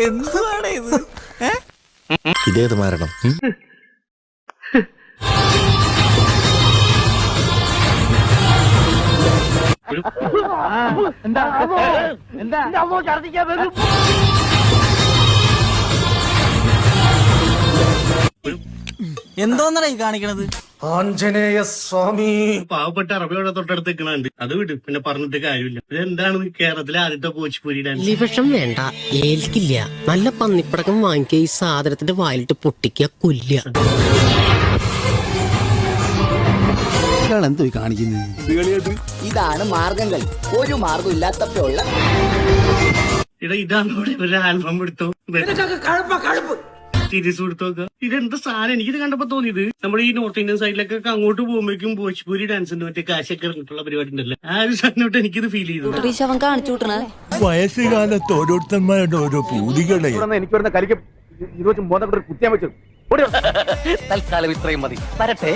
എന്താണ് ഇത്? ഇതേത് മാരണം? എന്തോന്നടാ ഈ കാണിക്കണത്? ആഞ്ജനേയ സ്വാമി. പാവപ്പെട്ട അറബിയോടെ തൊട്ടടുത്ത് നിൽക്കണുണ്ട്. അത് വിട്, പിന്നെ പറഞ്ഞിട്ട് കാര്യമില്ല. ഇതെന്താണ് കേരളത്തിലെ ആദ്യത്തെ പോച്ചിപ്പൂരി ഡാൻസ്? ലിവിഷം വേണ്ട, ഏൽക്കില്ല. നല്ല പന്നിപ്പടക്കം വാങ്ങിക്കുക, ഈ സാധനത്തിന്റെ വായിലിട്ട് പൊട്ടിക്കുക, കൊല്ലുക. എന്തോ കാണിക്കുന്നത്? ഇതാണ് മാർഗങ്ങൾ. ഒരു മാർഗം ഇല്ലാത്തപ്പോഴുള്ള ഇതാണ് ഒരു ആൽബം എടുത്തോ, സീരീസ് കൊടുത്തോക്ക. ഇതെന്താ സാധനം? എനിക്കിത് കണ്ടപ്പോ തോന്നിയത് നമ്മുടെ ഈ നോർത്ത് ഇന്ത്യൻ സൈഡിലൊക്കെ അങ്ങോട്ട് പോകുമ്പോഴേക്കും ഭോജ്പൂരി ഡാൻസിന്റെ മറ്റേ കാശൊക്കെ ഇറങ്ങിയിട്ടുള്ള പരിപാടി ഉണ്ടല്ലോ, ആ ഒരു സാധനമായിട്ട് എനിക്കിത് ഫീൽ ചെയ്തു. വയസ്സുകാലത്ത് ഓരോരുത്തന്മാരുടെ ഓരോ പൂതികളെ എനിക്ക് വരുന്ന കരിക്ക് ഇത് വെച്ച് മോദം കുത്തിയാൻ വെച്ചു. തൽക്കാലം ഇത്രയും മതി. വരട്ടെ.